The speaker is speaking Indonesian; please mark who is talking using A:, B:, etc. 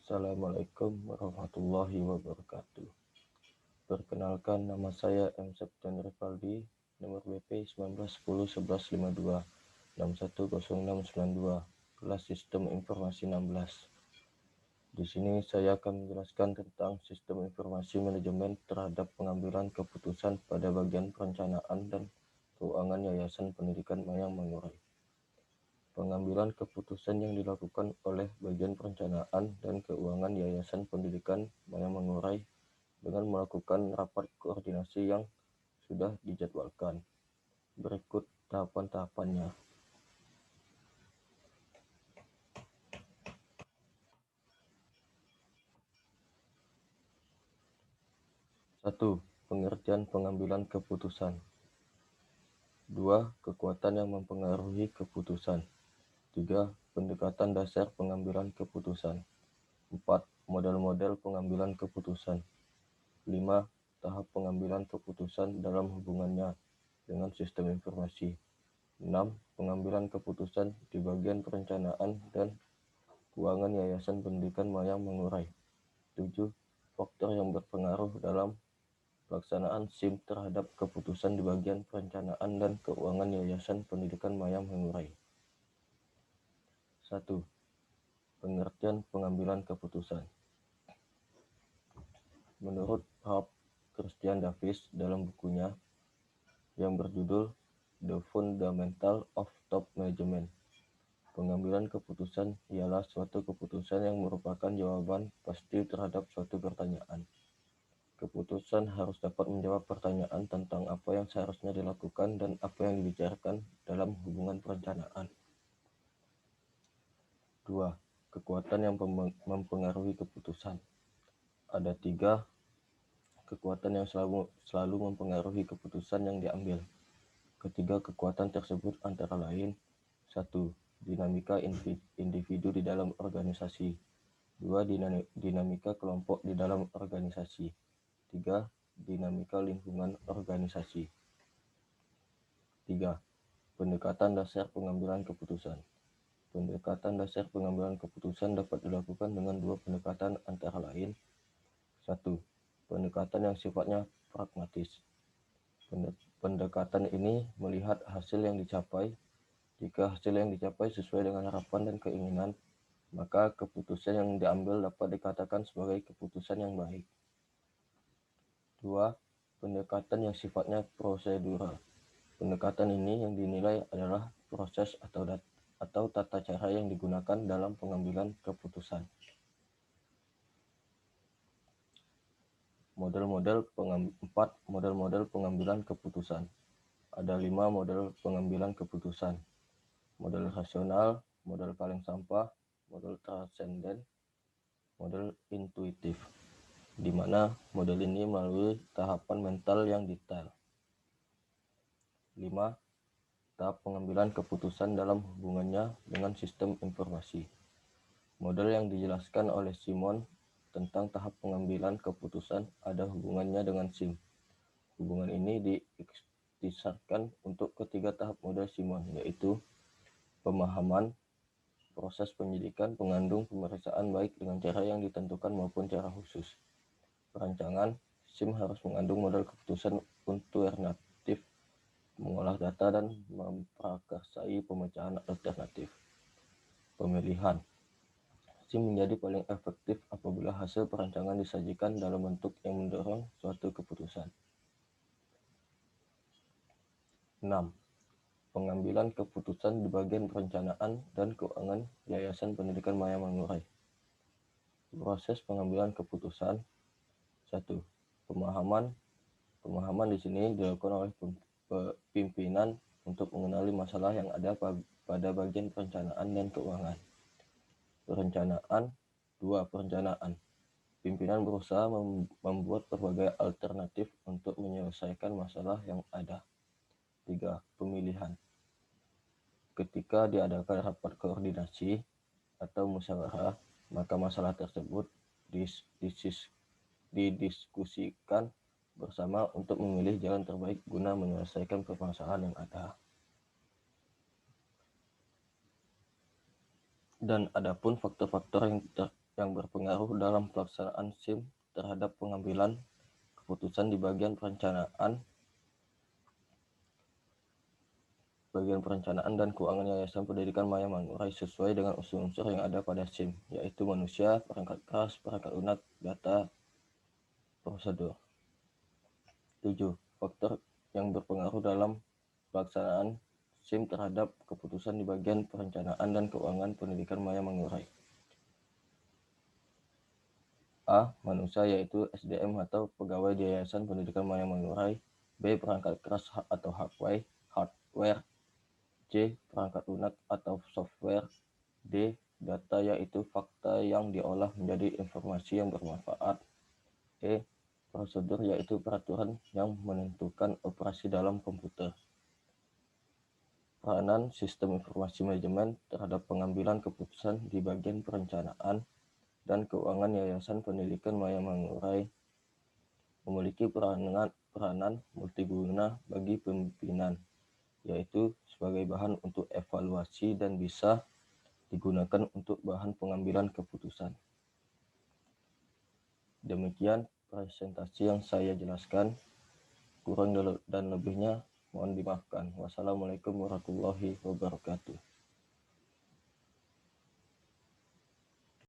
A: Assalamualaikum warahmatullahi wabarakatuh. Perkenalkan, nama saya M. Septian Rivaldi, nomor BP 19101152 610692, kelas Sistem Informasi 16. Di sini saya akan menjelaskan tentang sistem informasi manajemen terhadap pengambilan keputusan pada bagian perencanaan dan keuangan Yayasan Pendidikan Mayang Mangkurai. Pengambilan keputusan yang dilakukan oleh bagian perencanaan dan keuangan Yayasan Pendidikan Mayang Mangkurai dengan melakukan rapat koordinasi yang sudah dijadwalkan. Berikut tahapan-tahapannya. 1. Pengertian pengambilan keputusan. 2. Kekuatan yang mempengaruhi keputusan. 3. Pendekatan dasar pengambilan keputusan. 4. Model-model pengambilan keputusan. 5. Tahap pengambilan keputusan dalam hubungannya dengan sistem informasi. 6. Pengambilan keputusan di bagian perencanaan dan keuangan Yayasan Pendidikan Mayang Mangkurai. 7. Faktor yang berpengaruh dalam pelaksanaan SIM terhadap keputusan di bagian perencanaan dan keuangan Yayasan Pendidikan Mayang Mangkurai. 1. Pengertian pengambilan keputusan. Menurut Prof. Christian Davis dalam bukunya yang berjudul The Fundamental of Top Management, pengambilan keputusan ialah suatu keputusan yang merupakan jawaban pasti terhadap suatu pertanyaan. Keputusan harus dapat menjawab pertanyaan tentang apa yang seharusnya dilakukan dan apa yang dibicarakan dalam hubungan perencanaan. 2. Kekuatan yang mempengaruhi keputusan. Ada 3 kekuatan yang selalu mempengaruhi keputusan yang diambil. Ketiga kekuatan tersebut antara lain: 1. Dinamika individu di dalam organisasi. 2. Dinamika kelompok di dalam organisasi. 3. Dinamika lingkungan organisasi. 3. Pendekatan dasar pengambilan keputusan. Pendekatan dasar pengambilan keputusan dapat dilakukan dengan 2 pendekatan antara lain: 1. Pendekatan yang sifatnya pragmatis. Pendekatan ini melihat hasil yang dicapai. Jika hasil yang dicapai sesuai dengan harapan dan keinginan, maka keputusan yang diambil dapat dikatakan sebagai keputusan yang baik. 2. Pendekatan yang sifatnya prosedural. Pendekatan ini yang dinilai adalah proses atau tata cara yang digunakan dalam pengambilan keputusan. Model-model 4 model-model pengambilan keputusan. Ada 5 model pengambilan keputusan: model rasional, model kaleng sampah, model transenden, model intuitif, di mana model ini melalui tahapan mental yang detail. 5. Tahap pengambilan keputusan dalam hubungannya dengan sistem informasi. Model yang dijelaskan oleh Simon tentang tahap pengambilan keputusan ada hubungannya dengan SIM. Hubungan ini diikhtisarkan untuk ketiga tahap model Simon, yaitu pemahaman, proses penyidikan pengandung pemeriksaan baik dengan cara yang ditentukan maupun cara khusus. Perancangan, SIM harus mengandung model keputusan alternatif, mengolah data dan memprakarsai pemecahan alternatif. Pemilihan, SIM menjadi paling efektif apabila hasil perancangan disajikan dalam bentuk yang mendorong suatu keputusan. 6. Pengambilan keputusan di bagian perencanaan dan keuangan Yayasan Pendidikan Mayang Mangkurai. Proses pengambilan keputusan. 1. Pemahaman. Pemahaman di sini dilakukan oleh pimpinan untuk mengenali masalah yang ada pada bagian perencanaan dan keuangan. Perencanaan. 2. Perencanaan. Pimpinan berusaha membuat berbagai alternatif untuk menyelesaikan masalah yang ada. 3. Pemilihan. Ketika diadakan rapat koordinasi atau musyawarah, maka masalah tersebut didiskusikan bersama untuk memilih jalan terbaik guna menyelesaikan permasalahan yang ada. Dan adapun faktor-faktor yang yang berpengaruh dalam pelaksanaan SIM terhadap pengambilan keputusan di bagian perencanaan dan keuangan Yayasan Pendidikan Maya Mangkurai sesuai dengan unsur-unsur yang ada pada SIM, yaitu manusia, perangkat keras, perangkat lunak, data, prosedur. 7. Faktor yang berpengaruh dalam pelaksanaan SIM terhadap keputusan di bagian perencanaan dan keuangan pendidikan Maya Mangkurai. A. Manusia, yaitu SDM atau pegawai di Yayasan Pendidikan Maya Mangkurai. B. Perangkat keras atau hardware. C. Perangkat lunak atau software. D. Data, yaitu fakta yang diolah menjadi informasi yang bermanfaat. E. Prosedur, yaitu peraturan yang menentukan operasi dalam komputer. Peranan sistem informasi manajemen terhadap pengambilan keputusan di bagian perencanaan dan keuangan Yayasan Pendidikan Maya Mangkurai memiliki peranan multiguna bagi pimpinan, yaitu sebagai bahan untuk evaluasi dan bisa digunakan untuk bahan pengambilan keputusan. Demikian presentasi yang saya jelaskan, kurang dan lebihnya mohon dimaafkan. Wassalamualaikum warahmatullahi wabarakatuh.